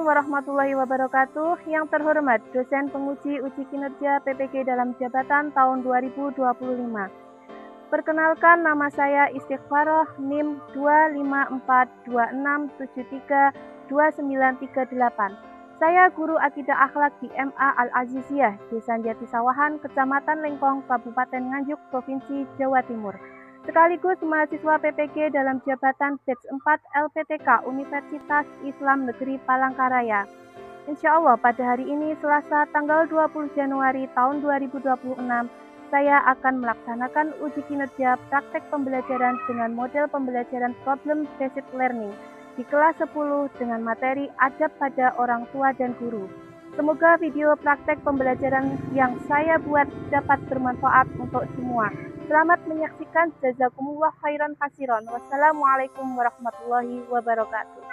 Assalamualaikum warahmatullahi wabarakatuh. Yang terhormat dosen penguji uji kinerja PPG dalam jabatan tahun 2025. Perkenalkan, nama saya Istighfaroh, NIM 25426732938. Saya guru akidah akhlak di MA Al-Aziziyah, Desa Jatisawahan, Kecamatan Lengkong, Kabupaten Nganjuk, Provinsi Jawa Timur. Sekaligus mahasiswa PPG dalam jabatan Batch 4 LPTK Universitas Islam Negeri Palangkaraya. Insya Allah pada hari ini Selasa tanggal 20 Januari tahun 2026, saya akan melaksanakan uji kinerja praktek pembelajaran dengan model pembelajaran Problem Based Learning di kelas 10 dengan materi adab pada orang tua dan guru. Semoga video praktek pembelajaran yang saya buat dapat bermanfaat untuk semua. Selamat menyaksikan. Jazakumullah khairan kasiron. Wassalamualaikum warahmatullahi wabarakatuh.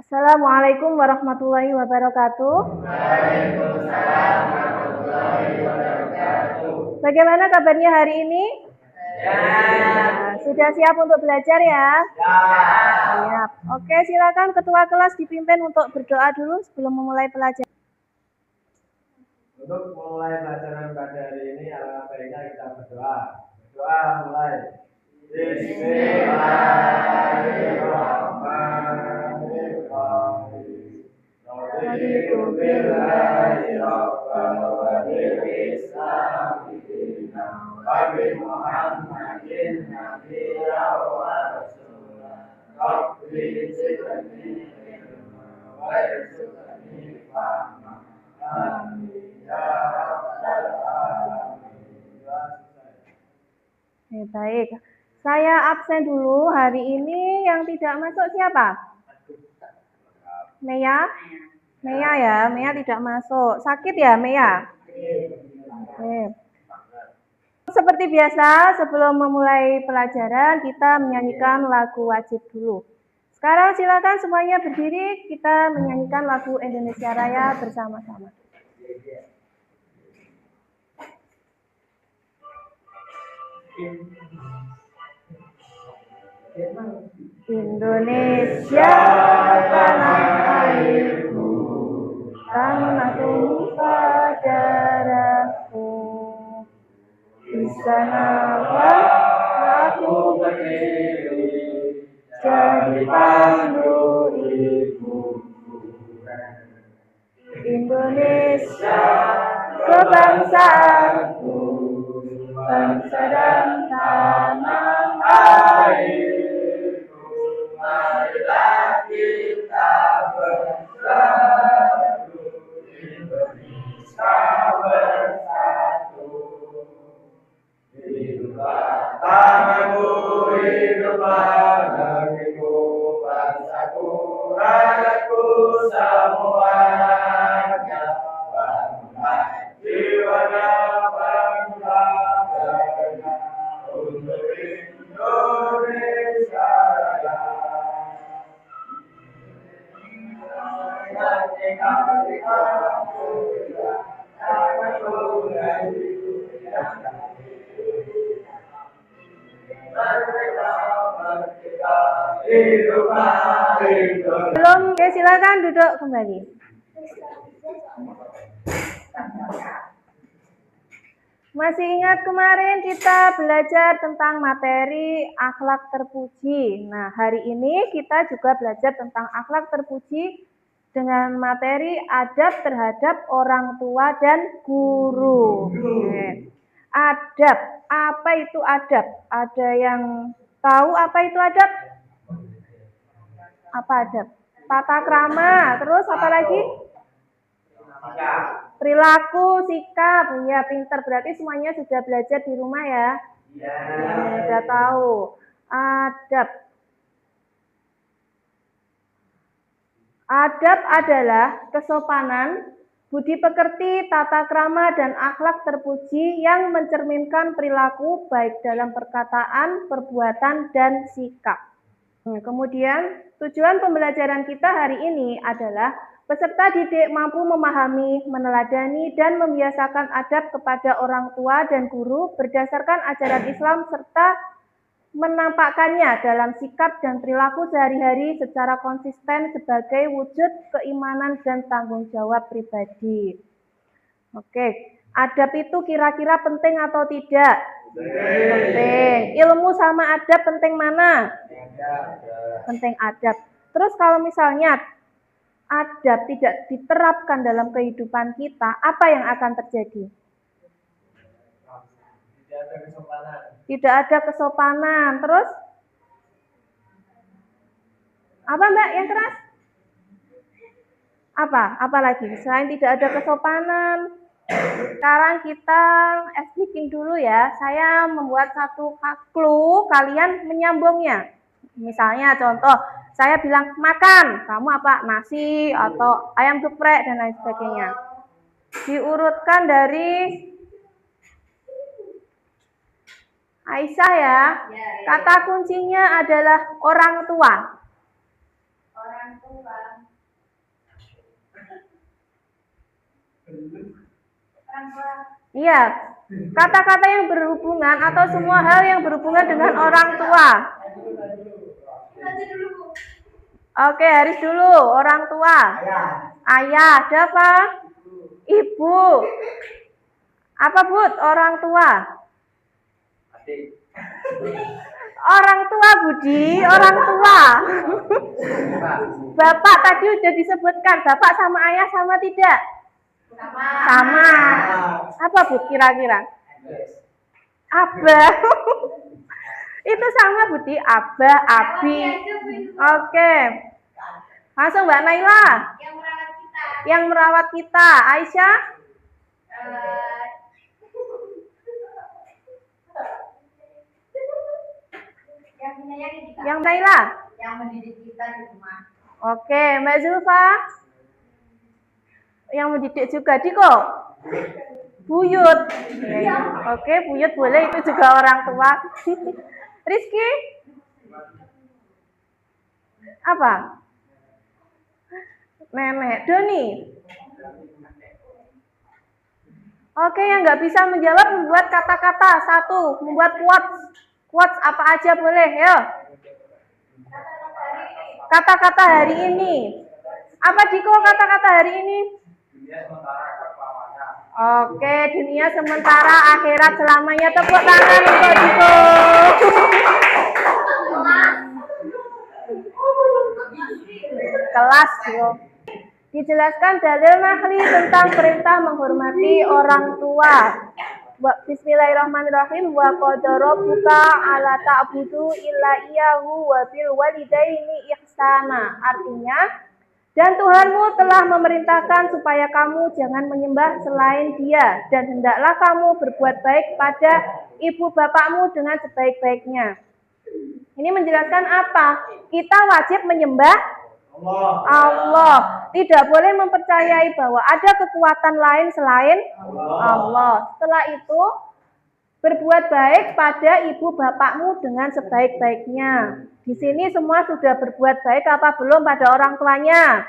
Assalamualaikum warahmatullahi wabarakatuh. Waalaikumsalam warahmatullahi wabarakatuh. Bagaimana kabarnya hari ini? Ya. Sudah siap untuk belajar ya? Ya. Siap. Oke, silakan ketua kelas dipimpin untuk berdoa dulu sebelum memulai pelajaran. Untuk memulai pelajaran pada hari ini, alangkah baiknya kita berdoa. Berdoa mulai. Bismillahirrahmanirrahim. Raditu billahi rabban wa bil Islam dinan wa bi Muhammadin nabiyyan wa rasulan. Rabbi zidni ilma wa irzuqni fahma. Amin. Baik, saya absen dulu hari ini. Yang tidak masuk siapa? Mea? Mea ya, Mea tidak masuk. Sakit ya Mea? Oke. Seperti biasa, sebelum memulai pelajaran, kita menyanyikan lagu wajib dulu. Sekarang silakan semuanya berdiri, kita menyanyikan lagu Indonesia Raya bersama-sama. Indonesia tanah airku, tanah tumpah darahku. Di sanalah aku berdiri, jadi pandu ibuku. Indonesia kebangsaanku, bangsa dan tanah airku. Marilah kita bersatu, Indonesia bersatu. Hiduplah tanahku, hiduplah negeriku, bangsaku, rakyatku semuanya. Bangga jiwanya, bangga dadanya untuk Indonesia Raya. Merdeka, merdeka, merdeka, Belum, oke, silakan duduk kembali. Masih ingat kemarin kita belajar tentang materi akhlak terpuji. Nah, hari ini kita juga belajar tentang akhlak terpuji dengan materi adab terhadap orang tua dan guru. Oke. Adab, apa itu adab? Ada yang tahu apa itu adab? Apa adab? Tata krama, terus apa lagi? Perilaku, sikap. Ya, pintar. Berarti semuanya sudah belajar di rumah ya? Ya. Sudah tahu. Adab. Adab adalah kesopanan, budi pekerti, tata krama, dan akhlak terpuji yang mencerminkan perilaku baik dalam perkataan, perbuatan, dan sikap. Kemudian, tujuan pembelajaran kita hari ini adalah peserta didik mampu memahami, meneladani, dan membiasakan adab kepada orang tua dan guru berdasarkan ajaran Islam serta menampakkannya dalam sikap dan perilaku sehari-hari secara konsisten sebagai wujud keimanan dan tanggung jawab pribadi. Oke, adab itu kira-kira penting atau tidak? Penting. Ilmu sama adab penting mana? Penting adab. Terus kalau misalnya adab tidak diterapkan dalam kehidupan kita, apa yang akan terjadi? Tidak ada kesopanan. Terus? Apa Mbak yang keras? Apa lagi? Selain tidak ada kesopanan. Sekarang kita speaking dulu ya. Saya membuat satu clue, kalian menyambungnya. Misalnya contoh, saya bilang makan, kamu apa? Nasi atau ayam geprek dan lain sebagainya. Diurutkan dari Aisyah ya. Kata kuncinya adalah orang tua. Orang tua. Iya, kata-kata yang berhubungan atau semua hal yang berhubungan dengan orang tua. Oke, Haris dulu. Orang tua. Ayah. Siapa? Ibu. Apa Bud? Orang tua. Orang tua Budi, orang tua. Bapak tadi sudah disebutkan. Bapak sama ayah sama tidak? Sama. Apa Bu kira-kira? Abah. Itu sama Budi, Abah, Abi. Oke. Langsung Mbak Naila. Yang merawat kita. Aisyah? Yang Naila? Yang mendidik kita di rumah. Oke, Mbak Zulfa? Yang mendidik juga, Diko? Buyut. Oke, buyut boleh, itu juga orang tua. Rizky? Apa? Nenek. Doni? Oke, yang nggak bisa menjawab membuat kata-kata. Satu, membuat quotes. Quotes apa aja boleh, ya. Kata-kata hari ini. Apa Diko kata-kata hari ini? Oke, dunia sementara, akhirat selamanya. Tepuk tangan untuk Diko. Kelas, Diko. Dijelaskan dalil nahli tentang perintah menghormati orang tua. Bismillahirrahmanirrahim. Wa qadara rabbuka alla ta'budu illa iyyahu wa bil walidaini ihsana. Artinya, dan Tuhanmu telah memerintahkan supaya kamu jangan menyembah selain Dia, dan hendaklah kamu berbuat baik pada ibu bapakmu dengan sebaik-baiknya. Ini menjelaskan apa? Kita wajib menyembah Allah. Tidak boleh mempercayai bahwa ada kekuatan lain selain Allah. Setelah itu, berbuat baik pada ibu bapakmu dengan sebaik-baiknya. Di sini semua sudah berbuat baik apa belum pada orang tuanya?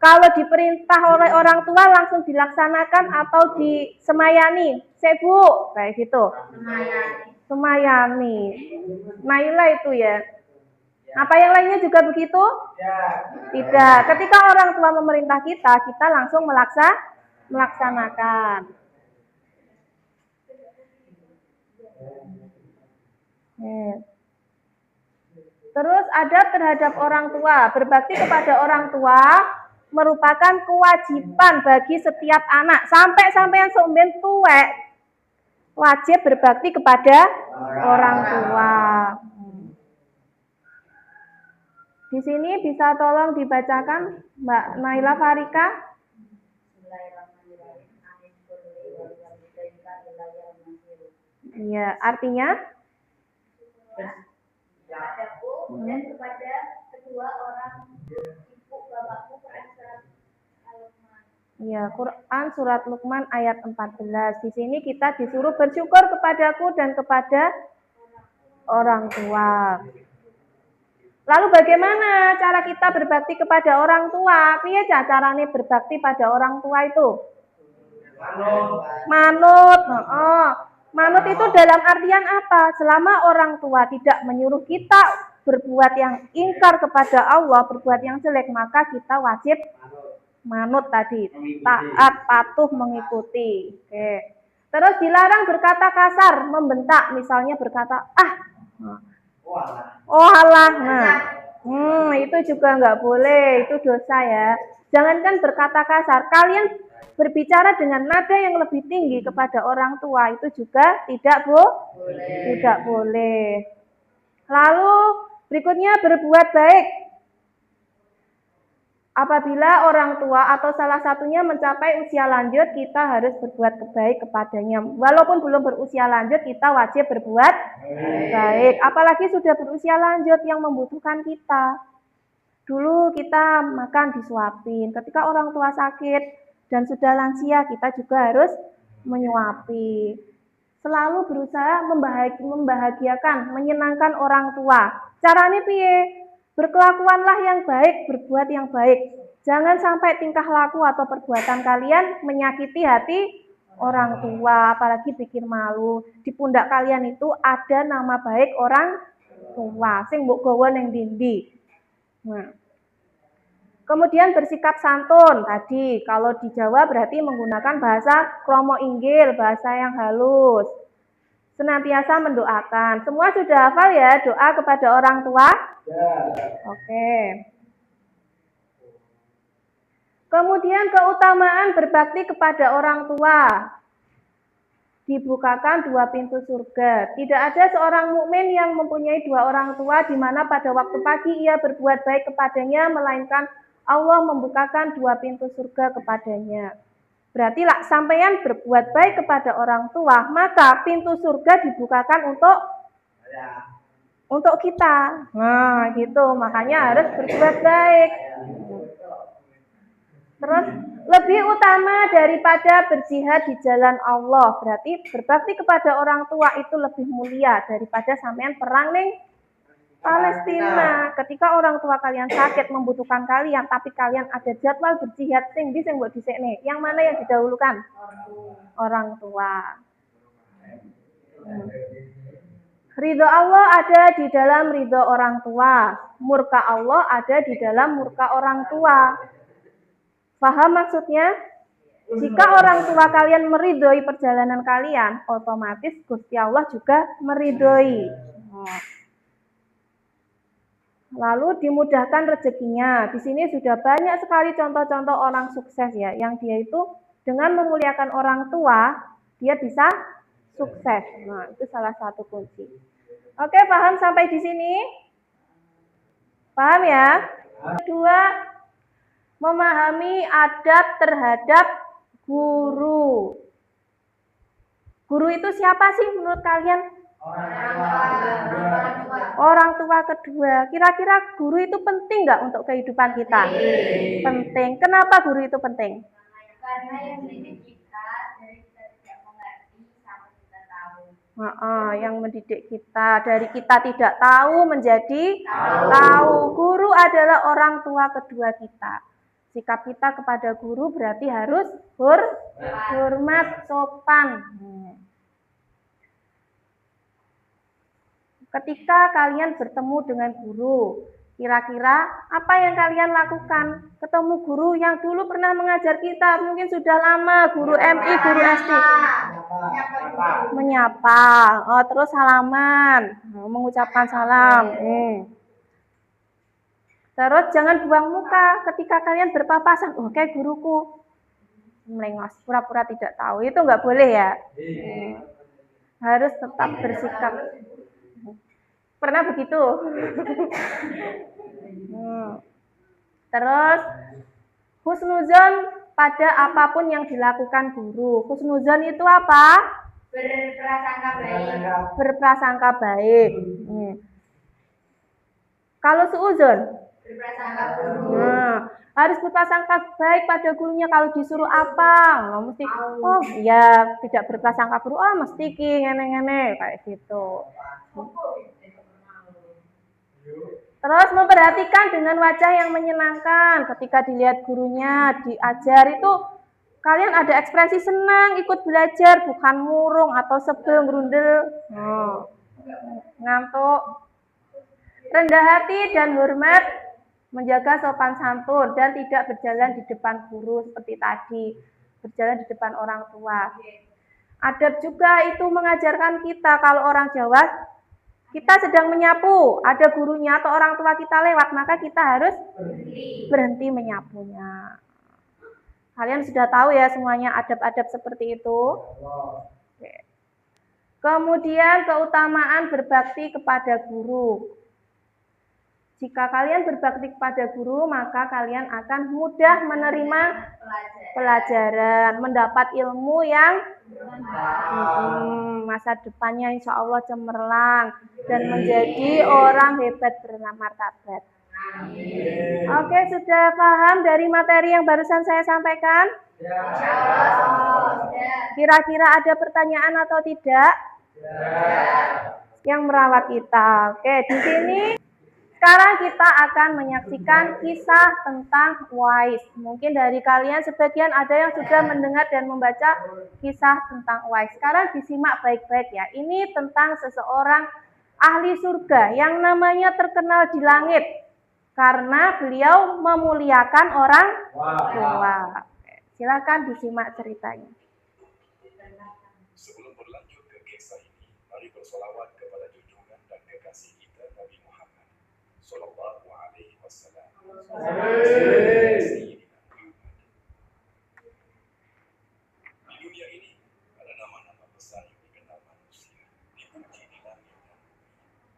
Kalau diperintah oleh orang tua langsung dilaksanakan atau disemayani? Sebu, kayak gitu. Semayani. Naila itu ya. Apa yang lainnya juga begitu? Tidak. Ketika orang tua memerintah kita, kita langsung melaksanakan. Terus adab terhadap orang tua. Berbakti kepada orang tua merupakan kewajiban bagi setiap anak. Sampai yang seumben tuwek, wajib berbakti kepada orang tua. Di sini bisa tolong dibacakan Mbak Naila Farika. Iya, artinya? Dan kepada kedua orang ibu bapakmu Iya, Quran surat Luqman ayat 14. Di sini kita disuruh bersyukur kepadaku dan kepada orang tua. Lalu bagaimana cara kita berbakti kepada orang tua? Piye carane berbakti pada orang tua itu? Manut. Manut itu dalam artian apa? Selama orang tua tidak menyuruh kita berbuat yang ingkar kepada Allah, berbuat yang jelek, maka kita wajib manut tadi, taat, patuh, mengikuti. Oke. Terus dilarang berkata kasar, membentak, misalnya berkata oh alah, itu juga nggak boleh, itu dosa ya. Jangankan berkata kasar, kalian berbicara dengan nada yang lebih tinggi kepada orang tua itu juga tidak boleh. Lalu berikutnya berbuat baik. Apabila orang tua atau salah satunya mencapai usia lanjut, kita harus berbuat baik kepadanya. Walaupun belum berusia lanjut, kita wajib berbuat baik. Apalagi sudah berusia lanjut yang membutuhkan kita. Dulu kita makan disuapin. Ketika orang tua sakit dan sudah lansia, kita juga harus menyuapi. Selalu berusaha membahagiakan, menyenangkan orang tua. Caranya piye? Berkelakuanlah yang baik, berbuat yang baik. Jangan sampai tingkah laku atau perbuatan kalian menyakiti hati orang tua, apalagi bikin malu. Di pundak kalian itu ada nama baik orang tua, sing mbok gawa ning ndi. Nah. Kemudian bersikap santun tadi, kalau di Jawa berarti menggunakan bahasa kromo inggil, bahasa yang halus. Senantiasa mendoakan. Semua sudah hafal ya doa kepada orang tua? Ya. Oke. Kemudian keutamaan berbakti kepada orang tua. Dibukakan 2 pintu surga. Tidak ada seorang mukmin yang mempunyai 2 orang tua di mana pada waktu pagi ia berbuat baik kepadanya, melainkan Allah membukakan 2 pintu surga kepadanya. Berarti lah sampeyan berbuat baik kepada orang tua, maka pintu surga dibukakan untuk kita. Nah, gitu. Makanya harus berbuat baik. Terus lebih utama daripada berjihad di jalan Allah. Berarti berbakti kepada orang tua itu lebih mulia daripada sampean perang nih Palestina. Ketika orang tua kalian sakit membutuhkan kalian, tapi kalian ada jadwal berjihad sing buat disekne. Yang mana yang didahulukan? Orang tua. Ridho Allah ada di dalam ridho orang tua. Murka Allah ada di dalam murka orang tua. Paham maksudnya? Jika orang tua kalian meridhoi perjalanan kalian, otomatis Gusti Allah juga meridhoi. Lalu dimudahkan rezekinya. Di sini sudah banyak sekali contoh-contoh orang sukses ya, yang dia itu dengan memuliakan orang tua, dia bisa sukses. Nah, itu salah satu kunci. Oke, paham sampai di sini? Paham ya? Kedua, memahami adab terhadap guru. Guru itu siapa sih menurut kalian? Orang tua kedua. Kira-kira guru itu penting nggak untuk kehidupan kita? Penting. Kenapa guru itu penting? Karena yang mendidik kita dari kita tidak mengerti sampai kita tahu. Yang mendidik kita dari kita tidak tahu menjadi tahu. Guru adalah orang tua kedua kita. Sikap kita kepada guru berarti harus hormat, sopan. Ketika kalian bertemu dengan guru, kira-kira apa yang kalian lakukan? Ketemu guru yang dulu pernah mengajar kita, mungkin sudah lama, guru MI, guru SD. Menyapa, terus salaman, mengucapkan salam. Terus jangan buang muka ketika kalian berpapasan. Kayak guruku, melengos, pura-pura tidak tahu. Itu nggak boleh ya. Harus tetap bersikap. Pernah begitu? Terus husnuzon pada apapun yang dilakukan guru. Husnuzon itu apa? Berprasangka baik. Berprasangka baik. Kalau suuzon? Berprasangka buruk. Harus berprasangka baik pada gurunya. Kalau disuruh apa? Mesti ya tidak berprasangka buruk. Mesti ngene-ngene kayak gitu. Terus memperhatikan dengan wajah yang menyenangkan ketika dilihat gurunya diajar itu Kalian ada ekspresi senang ikut belajar, bukan murung atau sebel ngerundel. Ngantuk. Rendah hati dan hormat, menjaga sopan santun dan tidak berjalan di depan guru seperti tadi, berjalan di depan orang tua. Adab juga itu mengajarkan kita kalau orang Jawa, kita sedang menyapu, ada gurunya atau orang tua kita lewat, maka kita harus berhenti menyapunya. Kalian sudah tahu ya semuanya adab-adab seperti itu. Kemudian keutamaan berbakti kepada guru. Jika kalian berbakti kepada guru, maka kalian akan mudah menerima pelajaran, mendapat ilmu yang masa depannya insya Allah cemerlang dan menjadi orang hebat bermartabat. Oke, sudah paham dari materi yang barusan saya sampaikan? Kira-kira ada pertanyaan atau tidak? Yang merawat kita. Oke, di sini sekarang kita akan menyaksikan kisah tentang Uwais. Mungkin dari kalian sebagian ada yang sudah mendengar dan membaca kisah tentang Uwais. Sekarang disimak baik-baik ya. Ini tentang seseorang ahli surga yang namanya terkenal di langit karena beliau memuliakan orang tua. Silakan disimak ceritanya. Sebelum berlanjut ke kisah ini, mari bersolawat kepada junjungan dan kekasih kita Nabi Muhammad Sallallahu Alaihi Wasallam. Di dunia ini ada nama-nama besar yang dikenal manusia, dipuji di langit dan bumi.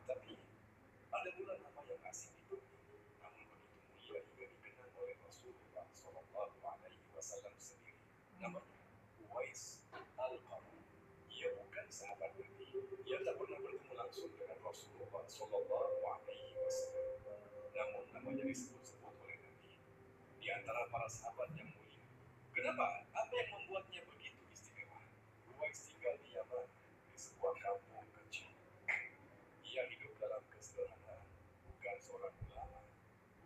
Tapi ada pula nama yang asing di bumi, namun begitu mulia hingga dikenal oleh Rasulullah Sallallahu Alaihi Wasallam sendiri. Namanya Uwais Al-Qarni. Ia bukan sahabat Nabi. Ia tak pernah bertemu langsung dengan Rasulullah Sallallahu Alaihi Wasallam. Namun namanya disebut-sebut oleh Nabi di antara para sahabat yang mulia. Kenapa? Apa yang membuatnya begitu istimewa? Uwais tinggal di Yaman, di sebuah kampung kecil. Ia hidup dalam kesederhanaan, bukan seorang ulama,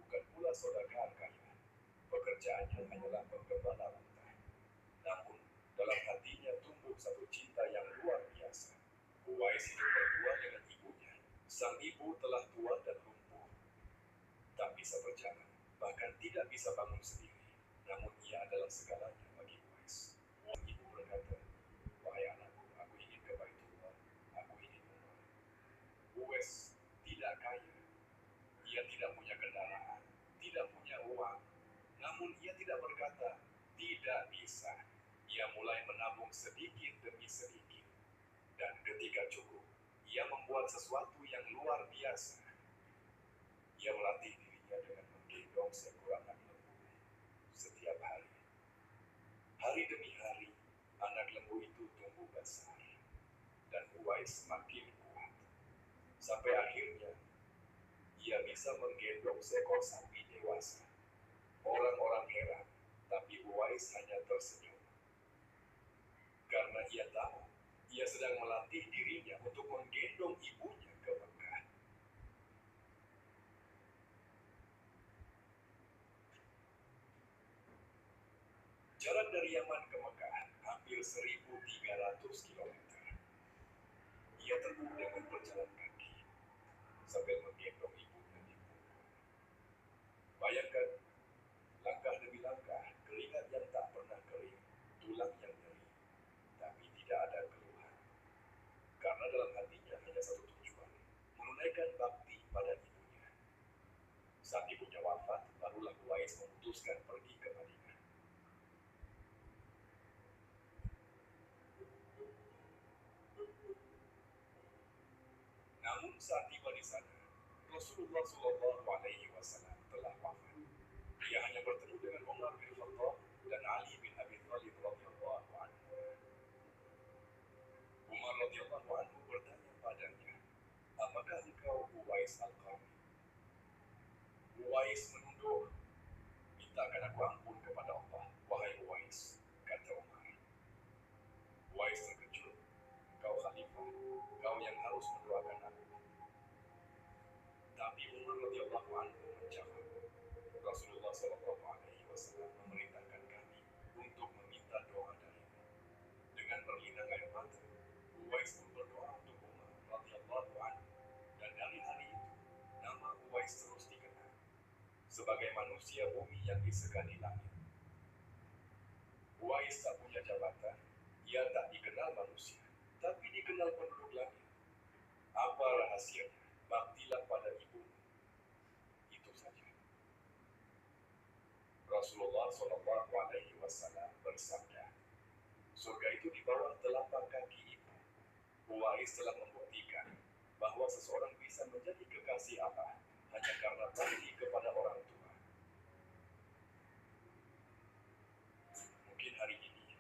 bukan pula saudagar kaya. Pekerjaannya hanyalah penggembala unta. Namun dalam hatinya tumbuh satu cinta yang luar biasa. Uwais hidup berdua dengan ibunya. Sang ibu telah tua dan lumpuh, tak bisa berjalan, bahkan tidak bisa bangun sendiri. Namun ia adalah segalanya bagi Uwais. Ibu berkata, "Wahai anakku, aku ingin ke Baitullah, aku ingin umrah." Uwais tidak kaya, ia tidak punya kendaraan, tidak punya uang. Namun ia tidak berkata, "Tidak bisa." Ia mulai menabung sedikit demi sedikit. Dan ketika cukup, ia membuat sesuatu yang luar biasa. Ia melatih dirinya dengan menggendong seekor anak lembu setiap hari. Hari demi hari, anak lembu itu tumbuh besar. Dan Uwais semakin kuat. Sampai akhirnya, ia bisa menggendong seekor sapi dewasa. Orang-orang heran, tapi Uwais hanya tersenyum. Karena ia tahu, ia sedang melatih dirinya untuk menggendong ibunya ke Mekah. Jarak dari Yaman ke Mekah hampir 1.300 km. Ia tempuh dengan berjalan kaki sambil menggendong ibunya di punggung. Bayangkan, langkah demi langkah, keringat yang tak pernah kering, tulang yang nyeri, tapi tidak ada keluhan. Karena dalam hatinya hanya satu tujuan, menunaikan bakti pada ibunya. Saat ibunya wafat, barulah Uwais memutuskan pergi ke Madinah. Namun saat tiba di sana, Rasulullah Shallallahu Alaihi Wasallam telah wafat. Ia hanya bertemu dengan Umar bin Khattab dan Ali bin Abi Thalib radhiyallahu anhu. Umar radhiyallahu anhu bertanya padanya, "Apakah engkau Uwais Al-Qarni?" Uwais menunduk, "Mintakan aku ampun kepada Allah, wahai Uwais," kata Umar. Uwais terkejut, "Engkau khalifah, engkau yang harus mendoakan aku." Tapi Umar radhiyallahu anhu menjawab, "Rasulullah Shallallahu Alaihi Wasallam memerintahkan kami untuk meminta mengenang air mata, Uwais pun berdoa untuk Umar radhiyallahu anhu. Dan dari hari itu, nama Uwais terus dikenal sebagai manusia bumi yang disegani langit. Uwais tak punya jabatan, ia tak dikenal manusia, tapi dikenal penduduk langit. Apa rahasianya? Baktilah pada ibumu. Itu saja. Rasulullah SAW bersabda, surga itu di bawah telapak kaki ibu. Uwais telah membuktikan bahwa seseorang bisa menjadi kekasih Allah hanya karena bakti kepada orang tua. Mungkin hari ini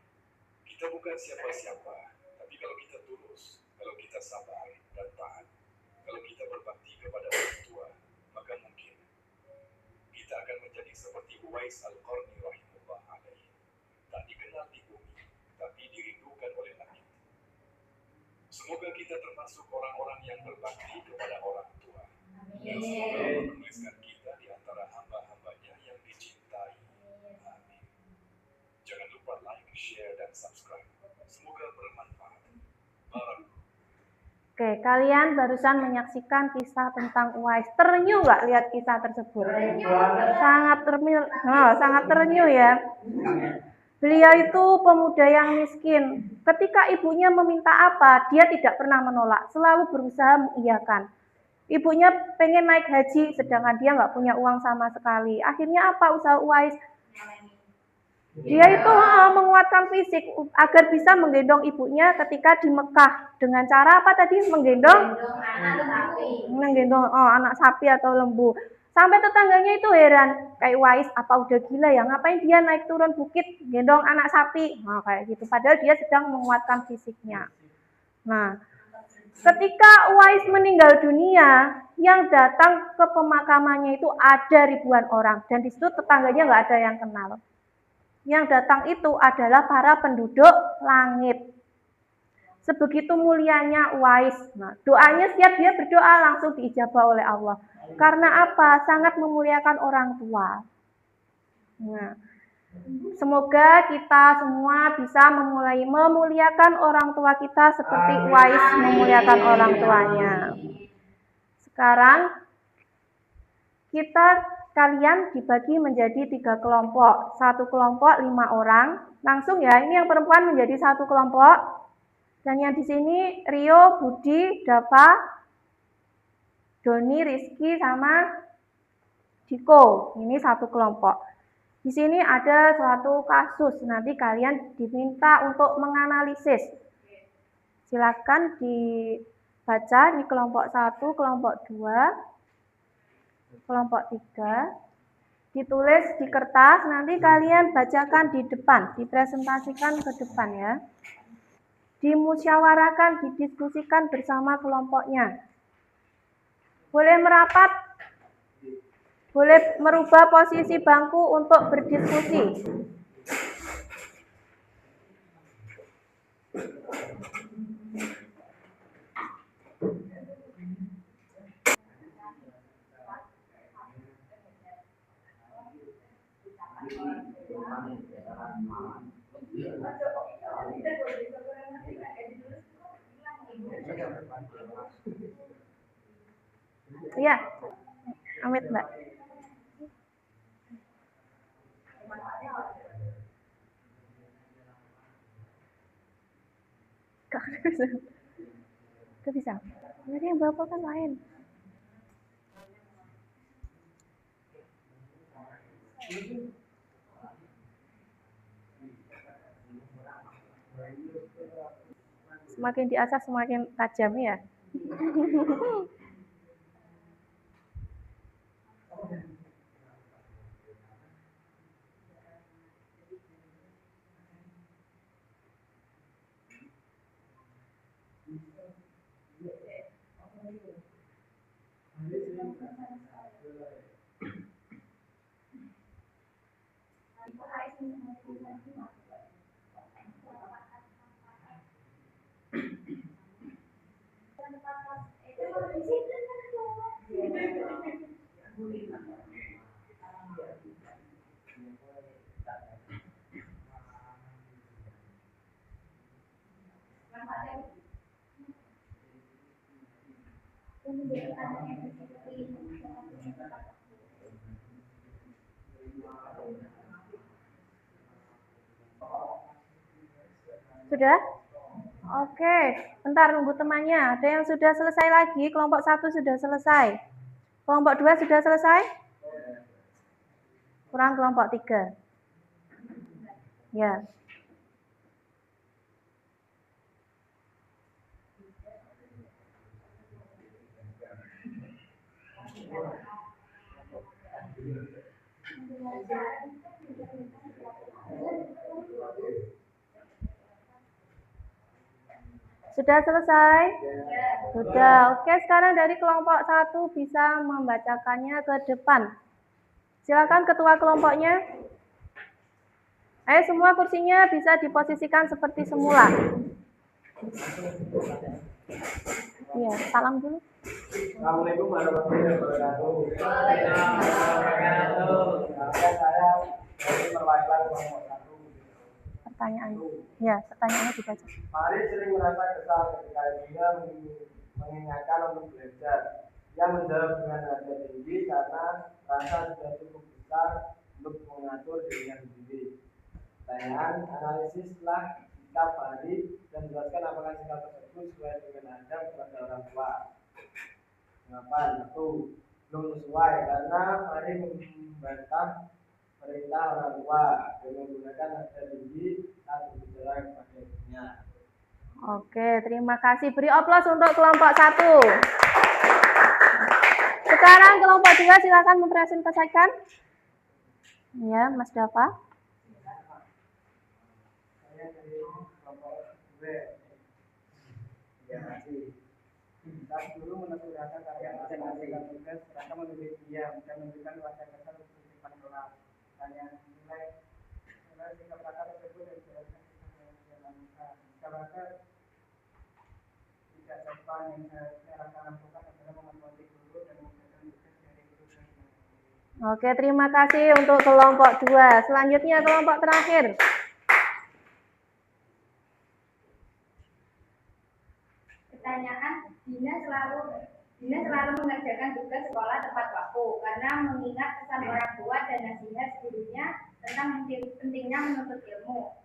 kita bukan siapa-siapa, tapi kalau kita tulus, kalau kita sabar dan taat, kalau kita berbakti kepada orang tua, maka mungkin kita akan menjadi seperti Uwais Al-Qarni rahimahullah alaihi. Tak dikenal di bumi, tapi dirindukan oleh langit. Semoga kita termasuk orang-orang yang berbakti kepada orang tua. Dan semoga Allah menuliskan kita di antara hamba-hambanya yang dicintai. Amin. Jangan lupa like, share, dan subscribe. Semoga bermanfaat. Barakatuh. Oke, kalian barusan menyaksikan kisah tentang Uwais. Terenyuh nggak lihat kisah tersebut? Sangat terenyuh ya. Beliau itu pemuda yang miskin. Ketika ibunya meminta apa, dia tidak pernah menolak. Selalu berusaha mengiyakan. Ibunya pengen naik haji, sedangkan dia nggak punya uang sama sekali. Akhirnya apa usaha Uwais? Dia itu menguatkan fisik agar bisa menggendong ibunya ketika di Mekah. Dengan cara apa tadi? Menggendong anak sapi atau lembu. Sampai tetangganya itu heran, kayak Uwais apa udah gila ya? Ngapain dia naik turun bukit gendong anak sapi? Nah, kayak gitu. Padahal dia sedang menguatkan fisiknya. Nah, ketika Uwais meninggal dunia, yang datang ke pemakamannya itu ada ribuan orang, dan di situ tetangganya nggak ada yang kenal. Yang datang itu adalah para penduduk langit. Sebegitu mulianya Uwais. Nah, doanya setiap dia berdoa langsung diijabah oleh Allah. Karena apa? Sangat memuliakan orang tua. Nah, semoga kita semua bisa memuliakan orang tua kita seperti Uwais memuliakan orang tuanya. Sekarang kalian dibagi menjadi 3 kelompok. Satu kelompok 5 orang. Langsung ya, ini yang perempuan menjadi satu kelompok. Dan yang di sini Rio, Budi, Dava, Doni, Rizky, sama Diko. Ini satu kelompok. Di sini ada suatu kasus. Nanti kalian diminta untuk menganalisis. Silakan dibaca di kelompok 1, kelompok 2, kelompok 3. Ditulis di kertas. Nanti kalian bacakan di depan. Dipresentasikan ke depan ya. Dimusyawarakan, didiskusikan bersama kelompoknya. Boleh merapat, boleh merubah posisi bangku untuk berdiskusi. Iya, Amit Mbak. Gak bisa. Nanti yang bapak kan lain. Semakin diasah semakin tajam ya. Sudah? Oke, bentar nunggu temannya. Ada yang sudah selesai lagi, kelompok 1 sudah selesai. Kelompok 2 sudah selesai? Kurang kelompok 3. Ya. Sudah selesai? Sudah. Oke, sekarang dari kelompok 1 bisa membacakannya ke depan. Silakan ketua kelompoknya. Ayo semua kursinya bisa diposisikan seperti semula. Iya, salam dulu. Assalamualaikum warahmatullahi wabarakatuh. Saya dari perwakilan kelompok 1. Pertanyaan. Ya, pertanyaannya dibaca. Mari sering merasa kesal ketika dia mengingatkan untuk belajar. Dia menjawab dengan nada tinggi karena rasa sudah cukup besar untuk mengatur dirinya sendiri. Pertanyaan, analisislah sikap Fahri dan jelaskan apakah sikap tersebut sesuai dengan adab kepada orang tua. Jawaban 1. Belum sesuai karena Fahri membantah perintah orang tua dan menggunakan nada tinggi saat berbicara kepada ibunya. Oke, terima kasih. Beri aplaus untuk kelompok 1. Sekarang kelompok 2 silakan mempresentasikan. Ya, Mas Dava. Saya dari kelompok 2. Terima kasih. Saat guru menegur rasa kalian masing-masing tugas, mereka memilih diam dan menunjukkan wajah kesal untuk sifat kelas. Pertanyaan nilai sikap rasa tersebut dan jelaskan sikap yang dia lakukan. Sikap rasa tidak sopan yang seharusnya rasa lakukan adalah menghormati guru dan mengerjakan tugas dari guru dan guru. Oke, terima kasih untuk kelompok 2. Selanjutnya kelompok terakhir. Pertanyaan, Dina selalu mengerjakan tugas sekolah tepat waktu karena mengingat pesan orang tua dan nasihat gurunya tentang pentingnya menuntut ilmu.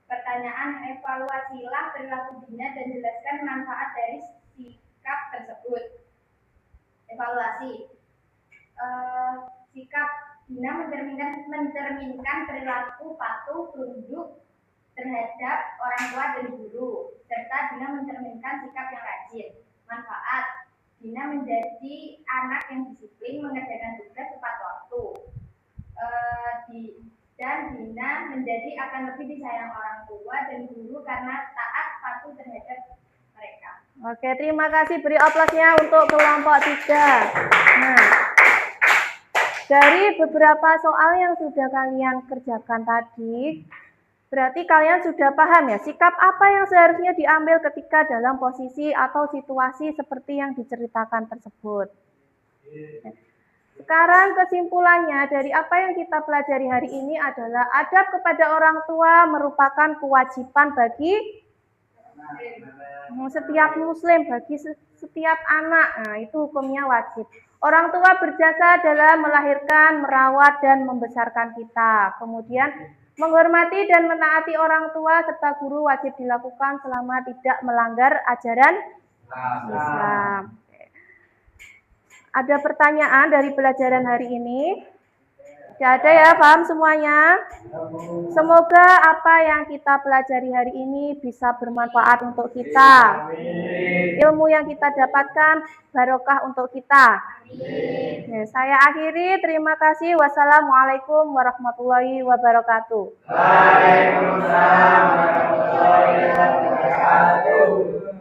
Pertanyaan, evaluasilah perilaku Dina dan jelaskan manfaat dari sikap tersebut. Evaluasi. Sikap Dina mencerminkan perilaku patuh, tunduk terhadap orang tua dan guru, serta Dina mencerminkan sikap yang rajin. Manfaat, Dina menjadi anak yang disiplin, mengerjakan tugas tepat waktu. Dan Dina menjadi akan lebih disayang orang tua dan guru karena taat patuh terhadap mereka. Oke, terima kasih. Beri aplausnya untuk kelompok 3. Nah, dari beberapa soal yang sudah kalian kerjakan tadi, berarti kalian sudah paham ya, sikap apa yang seharusnya diambil ketika dalam posisi atau situasi seperti yang diceritakan tersebut. Sekarang kesimpulannya dari apa yang kita pelajari hari ini adalah adab kepada orang tua merupakan kewajiban bagi setiap muslim, bagi setiap anak. Nah, itu hukumnya wajib. Orang tua berjasa dalam melahirkan, merawat, dan membesarkan kita. Kemudian menghormati dan menaati orang tua serta guru wajib dilakukan selama tidak melanggar ajaran Islam. Ada pertanyaan dari pelajaran hari ini? Tidak ada ya, paham semuanya? Semoga apa yang kita pelajari hari ini bisa bermanfaat untuk kita. Ilmu yang kita dapatkan barokah untuk kita. Ya, saya akhiri, terima kasih. Wassalamualaikum warahmatullahi wabarakatuh. Waalaikumsalam warahmatullahi wabarakatuh.